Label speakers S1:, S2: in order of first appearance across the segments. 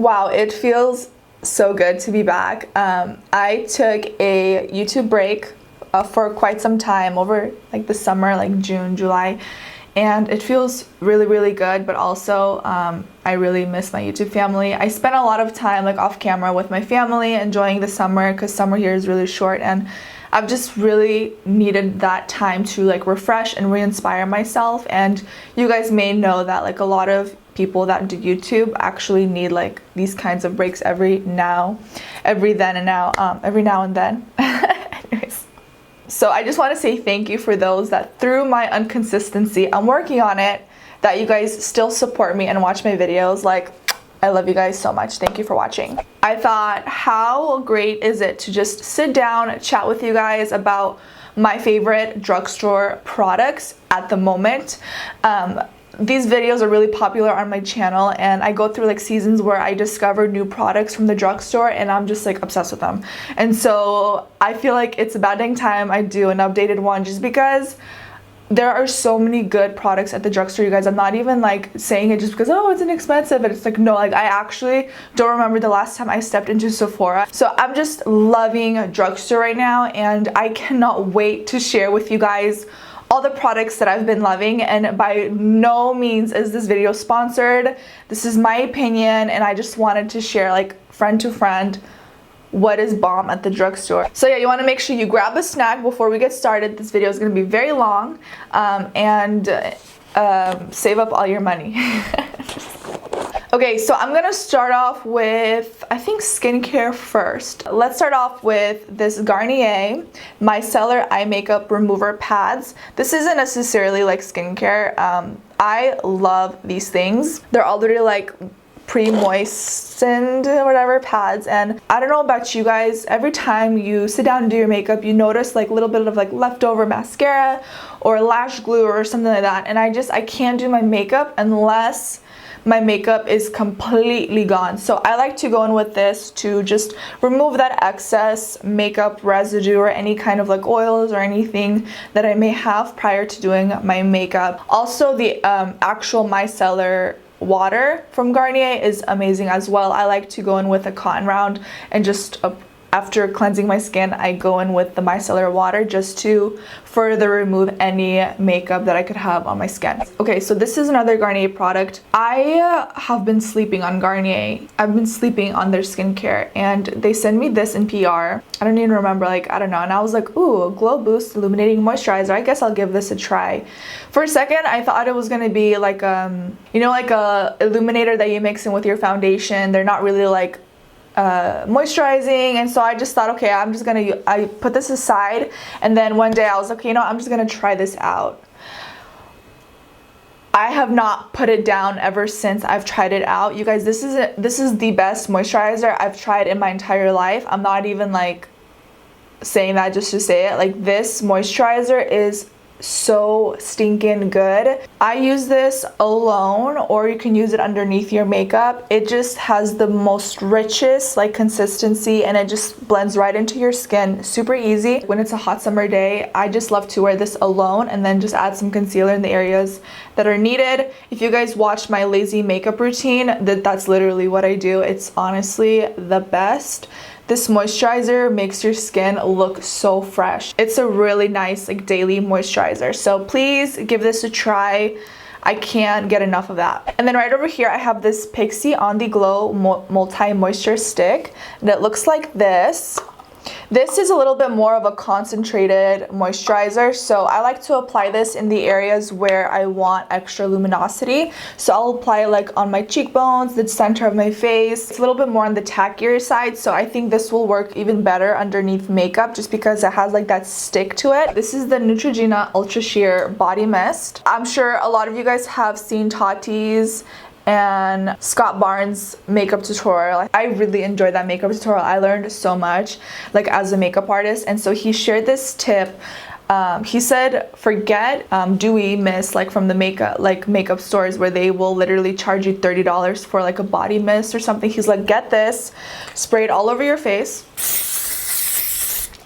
S1: Wow, it feels so good to be back. I took a YouTube break for quite some time over like the summer, like June, July, and it feels really, really good, but also I really miss my YouTube family. I spent a lot of time like off camera with my family enjoying the summer, because summer here is really short, and I've just really needed that time to like refresh and re-inspire myself. And you guys may know that like a lot of people that do YouTube actually need like these kinds of breaks every now and then. Anyways. So I just want to say thank you for those that through my inconsistency, I'm working on it, that you guys still support me and watch my videos. Like, I love you guys so much. Thank you for watching. I thought, how great is it to just sit down, chat with you guys about my favorite drugstore products at the moment. These videos are really popular on my channel, and I go through like seasons where I discover new products from the drugstore and I'm just like obsessed with them. And so I feel like it's about dang time I do an updated one, just because there are so many good products at the drugstore, you guys. I'm not even like saying it just because, oh, it's inexpensive. And it's like, no, like I actually don't remember the last time I stepped into Sephora. So I'm just loving drugstore right now, and I cannot wait to share with you guys all the products that I've been loving. And by no means is this video sponsored. This is my opinion, and I just wanted to share like friend to friend what is bomb at the drugstore. So yeah, you want to make sure you grab a snack before we get started. This video is going to be very long, and save up all your money. Okay, so I'm gonna start off with, I think, skincare first. Let's start off with this Garnier Micellar Eye Makeup Remover Pads. This isn't necessarily like skincare. I love these things. They're already like pre-moistened or whatever pads, and I don't know about you guys, every time you sit down and do your makeup, you notice like a little bit of like leftover mascara or lash glue or something like that, and I can't do my makeup unless my makeup is completely gone. So I like to go in with this to just remove that excess makeup residue or any kind of like oils or anything that I may have prior to doing my makeup. Also, the actual micellar water from Garnier is amazing as well. I like to go in with a cotton round and just after cleansing my skin, I go in with the micellar water just to further remove any makeup that I could have on my skin. Okay, so this is another Garnier product. I have been sleeping on Garnier. I've been sleeping on their skincare, and they sent me this in PR. I don't even remember, like, I don't know. And I was like, ooh, Glow Boost Illuminating Moisturizer. I guess I'll give this a try. For a second, I thought it was gonna be like, you know, like a illuminator that you mix in with your foundation. They're not really like moisturizing, and so I just thought, okay, I put this aside, and then one day I was like, you know, I'm just gonna try this out. I have not put it down ever since I've tried it out. You guys, this is the best moisturizer I've tried in my entire life. I'm not even like saying that just to say it. Like, this moisturizer is so stinking good. I use this alone, or you can use it underneath your makeup. It just has the most richest like consistency, and it just blends right into your skin super easy. When it's a hot summer day, I just love to wear this alone and then just add some concealer in the areas that are needed. If you guys watch my lazy makeup routine, that's literally what I do. It's honestly the best. This moisturizer makes your skin look so fresh. It's a really nice like daily moisturizer. So please give this a try. I can't get enough of that. And then right over here, I have this Pixi On The Glow Multi-Moisture Stick that looks like this. This is a little bit more of a concentrated moisturizer, so I like to apply this in the areas where I want extra luminosity. So I'll apply it like on my cheekbones, the center of my face. It's a little bit more on the tackier side, so I think this will work even better underneath makeup just because it has like that stick to it. This is the Neutrogena Ultra Sheer Body Mist. I'm sure a lot of you guys have seen Tati's and Scott Barnes' makeup tutorial. I really enjoyed that makeup tutorial. I learned so much like as a makeup artist, and so he shared this tip. He said forget dewy mist like from the makeup stores where they will literally charge you $30 for like a body mist or something. He's like, get this, spray it all over your face,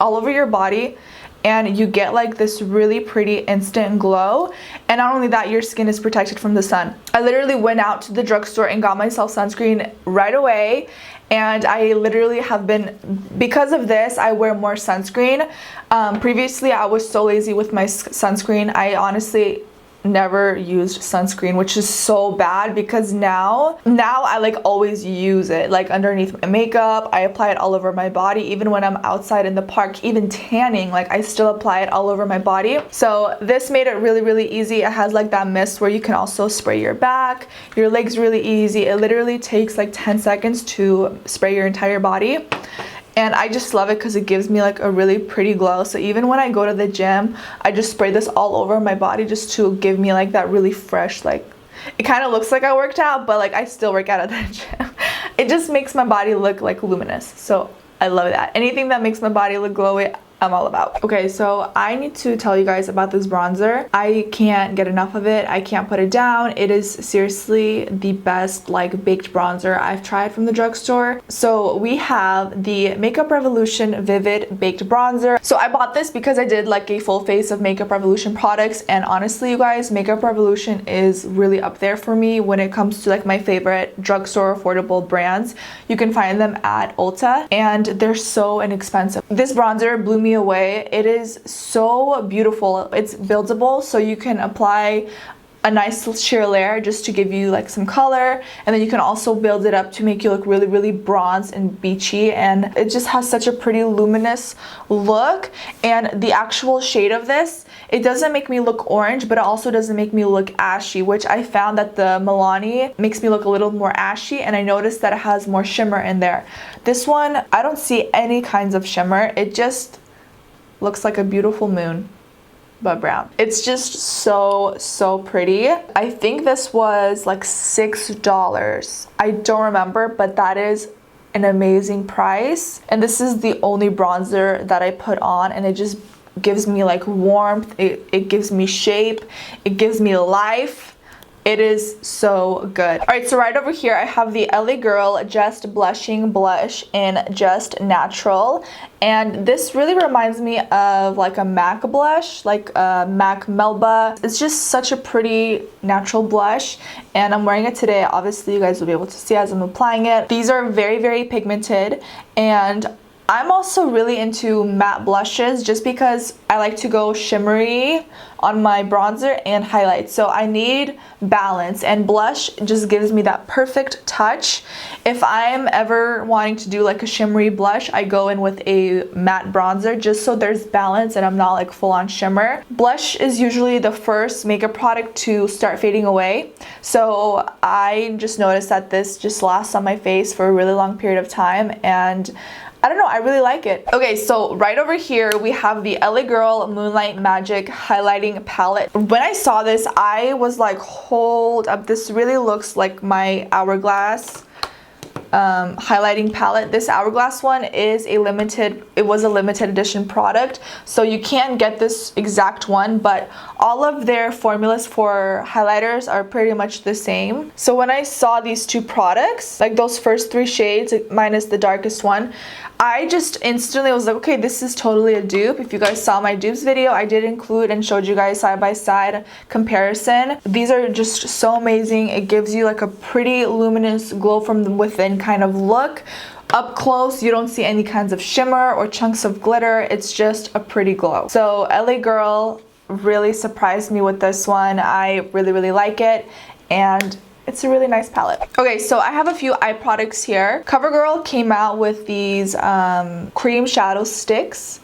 S1: all over your body, and you get like this really pretty instant glow. And not only that, your skin is protected from the sun. I literally went out to the drugstore and got myself sunscreen right away, and I literally have been, because of this, I wear more sunscreen. Previously I was so lazy with my sunscreen. I honestly never used sunscreen, which is so bad, because now I like always use it like underneath my makeup. I apply it all over my body, even when I'm outside in the park, even tanning, like I still apply it all over my body. So this made it really easy. It has like that mist where you can also spray your back, your legs really easy. It literally takes like 10 seconds to spray your entire body. And I just love it because it gives me like a really pretty glow. So even when I go to the gym, I just spray this all over my body just to give me like that really fresh, like, it kind of looks like I worked out, but like I still work out at the gym. It just makes my body look like luminous. So I love that. Anything that makes my body look glowy, I'm all about. Okay, so I need to tell you guys about this bronzer. I can't get enough of it. I can't put it down. It is seriously the best like baked bronzer I've tried from the drugstore. So we have the Makeup Revolution Vivid Baked Bronzer. So I bought this because I did like a full face of Makeup Revolution products, and honestly you guys, Makeup Revolution is really up there for me when it comes to like my favorite drugstore affordable brands. You can find them at Ulta and they're so inexpensive. This bronzer blew me away. It is so beautiful. It's buildable, so you can apply a nice sheer layer just to give you like some color, and then you can also build it up to make you look really bronzed and beachy, and it just has such a pretty luminous look. And the actual shade of this, it doesn't make me look orange, but it also doesn't make me look ashy, which I found that the Milani makes me look a little more ashy, and I noticed that it has more shimmer in there. This one, I don't see any kinds of shimmer. It just looks like a beautiful moon, but brown. It's just so pretty. I think this was like $6. I don't remember, but that is an amazing price. And this is the only bronzer that I put on, and it just gives me like warmth. It gives me shape. It gives me life. It is so good. All right, so right over here I have the LA Girl Just Blushing Blush in Just Natural, and this really reminds me of like a MAC blush, like a MAC Melba. It's just such a pretty natural blush, and I'm wearing it today. Obviously you guys will be able to see as I'm applying it. These are very pigmented, and I'm also really into matte blushes just because I like to go shimmery on my bronzer and highlight. So I need balance, and blush just gives me that perfect touch. If I'm ever wanting to do like a shimmery blush, I go in with a matte bronzer just so there's balance and I'm not like full on shimmer. Blush is usually the first makeup product to start fading away. So I just noticed that this just lasts on my face for a really long period of time, and I don't know, I really like it. Okay, so right over here we have the LA Girl Moonlight Magic Highlighting Palette. When I saw this, I was like, hold up, this really looks like my Hourglass highlighting palette. This Hourglass one is a limited edition product, so you can't get this exact one, but all of their formulas for highlighters are pretty much the same. So when I saw these two products, like those first 3 shades minus the darkest one, I just instantly was like, okay, this is totally a dupe. If you guys saw my dupes video, I did include and showed you guys side by side comparison. These are just so amazing. It gives you like a pretty luminous glow from within kind of look. Up close, you don't see any kinds of shimmer or chunks of glitter. It's just a pretty glow. So LA Girl really surprised me with this one. I really like it, and it's a really nice palette. Okay, so I have a few eye products here. Covergirl came out with these cream shadow sticks,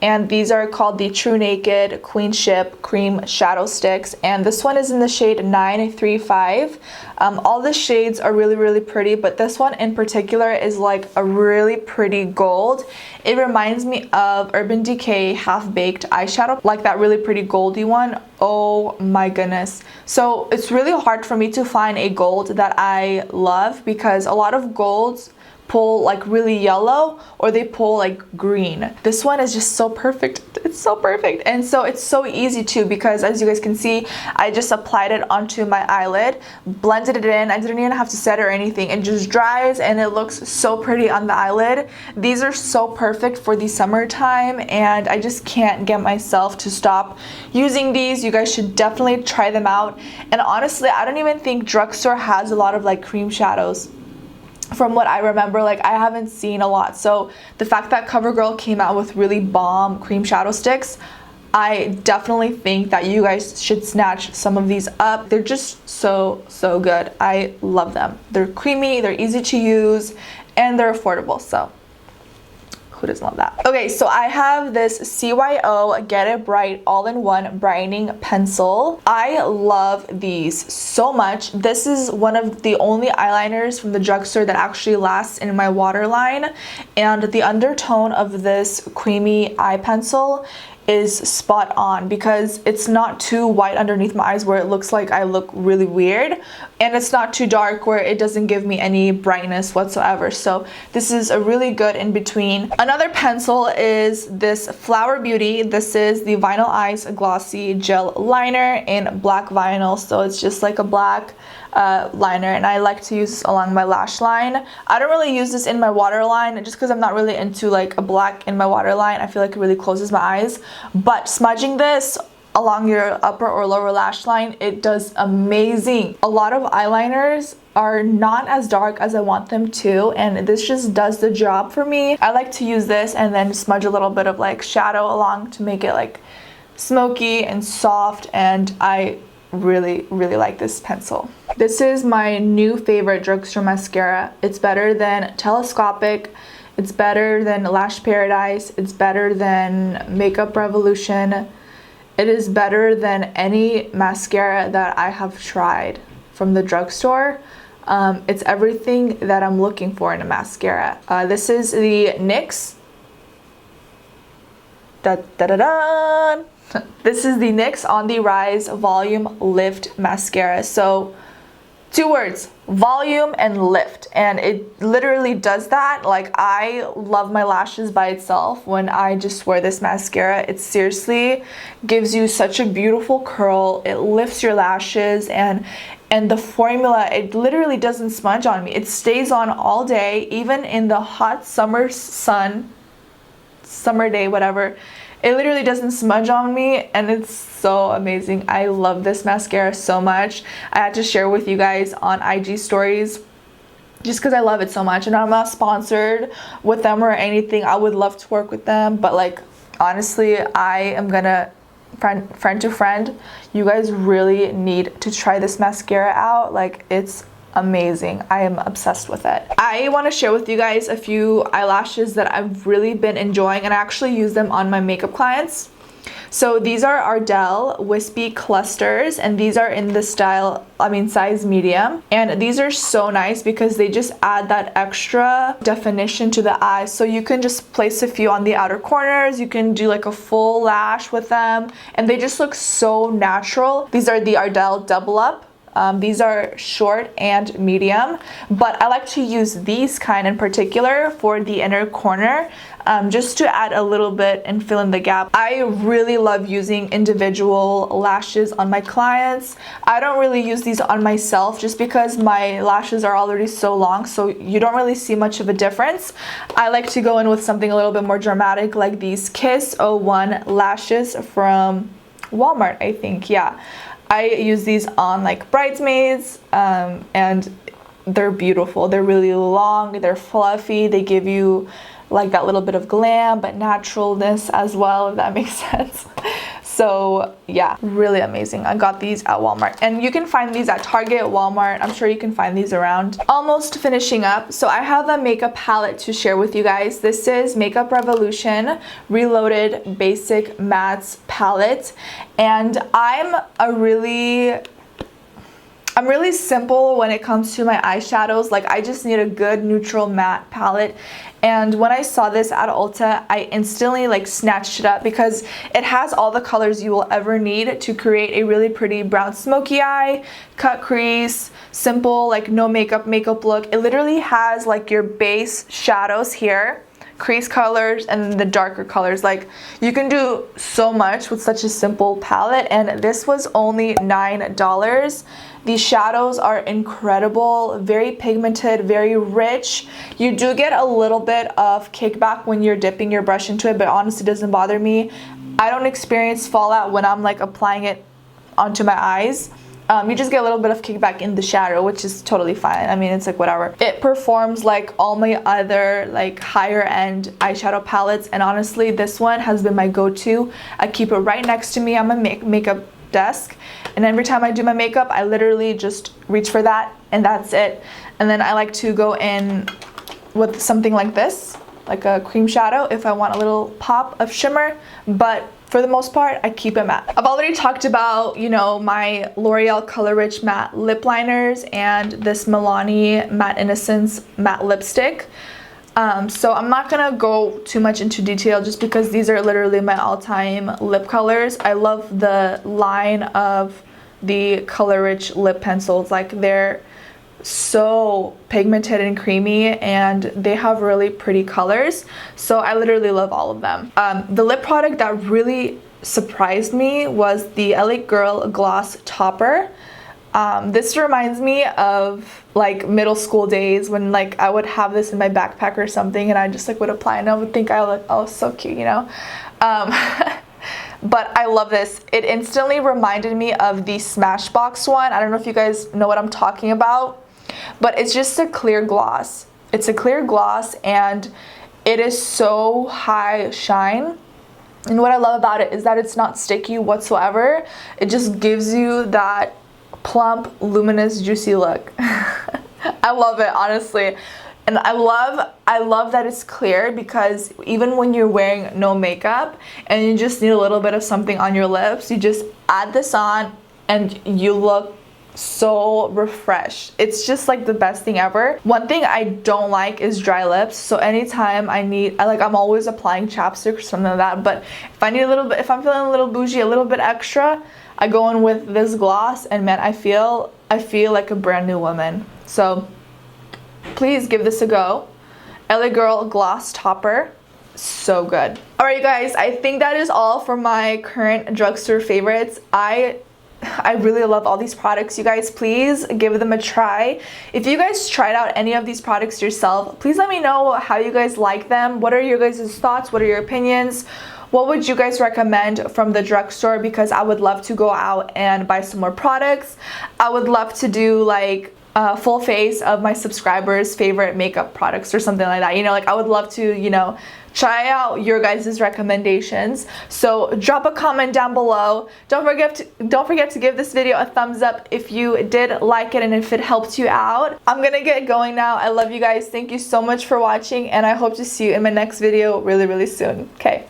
S1: and these are called the TruNaked Queenship Cream Shadow Sticks, and this one is in the shade 935. All the shades are really pretty, but this one in particular is like a really pretty gold. It reminds me of Urban Decay Half Baked eyeshadow, like that really pretty goldy one. Oh my goodness. So it's really hard for me to find a gold that I love because a lot of golds pull like really yellow or they pull like green. This one is just so perfect. It's so perfect. And so it's so easy too because as you guys can see, I just applied it onto my eyelid, blended it in. I didn't even have to set it or anything. It just dries and it looks so pretty on the eyelid. These are so perfect for the summertime and I just can't get myself to stop using these. You guys should definitely try them out. And honestly, I don't even think Drugstore has a lot of like cream shadows. From what I remember, like I haven't seen a lot. So the fact that Covergirl came out with really bomb cream shadow sticks, I definitely think that you guys should snatch some of these up. They're just so good. I love them. They're creamy, they're easy to use, and they're affordable. So who doesn't love that? Okay, so I have this CYO Get It Bright All-in-One Brightening Pencil. I love these so much. This is one of the only eyeliners from the drugstore that actually lasts in my waterline. And the undertone of this creamy eye pencil is spot on because it's not too white underneath my eyes where it looks like I look really weird, and it's not too dark where it doesn't give me any brightness whatsoever. So this is a really good in between. Another pencil is this Flower Beauty. This is the Vinyl Eyes Glossy Gel Liner in black vinyl, so it's just like a black liner, and I like to use this along my lash line. I don't really use this in my waterline just because I'm not really into like a black in my waterline. I feel like it really closes my eyes, but smudging this along your upper or lower lash line, it does amazing. A lot of eyeliners are not as dark as I want them to, and this just does the job for me. I like to use this and then smudge a little bit of like shadow along to make it like smoky and soft, and I really like this pencil. This is my new favorite drugstore mascara. It's better than Telescopic, it's better than Lash Paradise, it's better than Makeup Revolution. It is better than any mascara that I have tried from the drugstore. It's everything that I'm looking for in a mascara. This is the NYX. This is the NYX On The Rise Volume Lift Mascara. So 2 words, volume and lift, and it literally does that. Like, I love my lashes by itself when I just wear this mascara. It seriously gives you such a beautiful curl. It lifts your lashes, and the formula, it literally doesn't smudge on me. It stays on all day, even in the hot summer sun, summer day, whatever. It literally doesn't smudge on me, and it's so amazing. I love this mascara so much. I had to share with you guys on IG stories just because I love it so much, and I'm not sponsored with them or anything. I would love to work with them, but like honestly, I am gonna friend to friend, you guys really need to try this mascara out. Like, it's amazing. I am obsessed with it. I want to share with you guys a few eyelashes that I've really been enjoying, and I actually use them on my makeup clients. So these are Ardell Wispy Clusters, and these are in the size medium. And these are so nice because they just add that extra definition to the eye. So you can just place a few on the outer corners, you can do like a full lash with them, and they just look so natural. These are the Ardell Double Up. These are short and medium, but I like to use these kind in particular for the inner corner, just to add a little bit and fill in the gap. I really love using individual lashes on my clients. I don't really use these on myself just because my lashes are already so long, so you don't really see much of a difference. I like to go in with something a little bit more dramatic, like these Kiss 01 lashes from Walmart, I think. Yeah, I use these on like bridesmaids, and they're beautiful. They're really long, they're fluffy, they give you like that little bit of glam but naturalness as well, if that makes sense. So yeah, really amazing. I got these at Walmart, and you can find these at Target, Walmart. I'm sure you can find these around. Almost finishing up, so I have a makeup palette to share with you guys. This is Makeup Revolution Reloaded Basic Mattes palette, and I'm a really I'm really simple when it comes to my eyeshadows. Like, I just need a good neutral matte palette. And when I saw this at Ulta, I instantly like snatched it up because it has all the colors you will ever need to create a really pretty brown smoky eye, cut crease, simple like no makeup look. It literally has like your base shadows here, crease colors, and then the darker colors. Like, you can do so much with such a simple palette, and this was only $9. These shadows are incredible, very pigmented, very rich. You do get a little bit of kickback when you're dipping your brush into it, but honestly it doesn't bother me. I don't experience fallout when I'm like applying it onto my eyes. You just get a little bit of kickback in the shadow, which is totally fine. I mean, it's like whatever. It performs like all my other like higher end eyeshadow palettes, and honestly this one has been my go-to. I keep it right next to me on my makeup desk, and every time I do my makeup I literally just reach for that and that's it. And then I like to go in with something like this, like a cream shadow, if I want a little pop of shimmer, but for the most part, I keep it matte. I've already talked about, you know, my L'Oreal Color Rich Matte Lip Liners and this Milani Matte Innocence Matte Lipstick. So I'm not gonna go too much into detail just because these are literally my all-time lip colors. I love the line of the Color Rich lip pencils. Like, they're so pigmented and creamy, and they have really pretty colors, so I literally love all of them. The lip product that really surprised me was the LA Girl Gloss Topper. This reminds me of like middle school days when like I would have this in my backpack or something, and I just like would apply and I would think I look, oh, so cute, you know. But I love this. It instantly reminded me of the Smashbox one. I don't know if you guys know what I'm talking about, but it's just a clear gloss. It's a clear gloss and it is so high shine. And what I love about it is that it's not sticky whatsoever. It just gives you that plump, luminous, juicy look. I love it, honestly. And I love that it's clear, because even when you're wearing no makeup and you just need a little bit of something on your lips, you just add this on and you look so refreshed. It's just like the best thing ever. One thing I don't like is dry lips, so anytime I'm always applying chapstick or something like that, but if I need a little bit, if I'm feeling a little bougie, a little bit extra, I go in with this gloss, and man, I feel like a brand new woman. So please give this a go. LA Girl Gloss Topper, so good. Alright, you guys, I think that is all for my current drugstore favorites. I really love all these products. You guys, please give them a try. If you guys tried out any of these products yourself, please let me know how you guys like them. What are your guys' thoughts? What are your opinions? What would you guys recommend from the drugstore? Because I would love to go out and buy some more products. I would love to do like a full face of my subscribers' favorite makeup products or something like that. You know, like I would love to, you know, try out your guys' recommendations. So drop a comment down below. Don't forget to give this video a thumbs up if you did like it and if it helped you out. I'm gonna get going now. I love you guys. Thank you so much for watching, and I hope to see you in my next video really, really soon. Okay.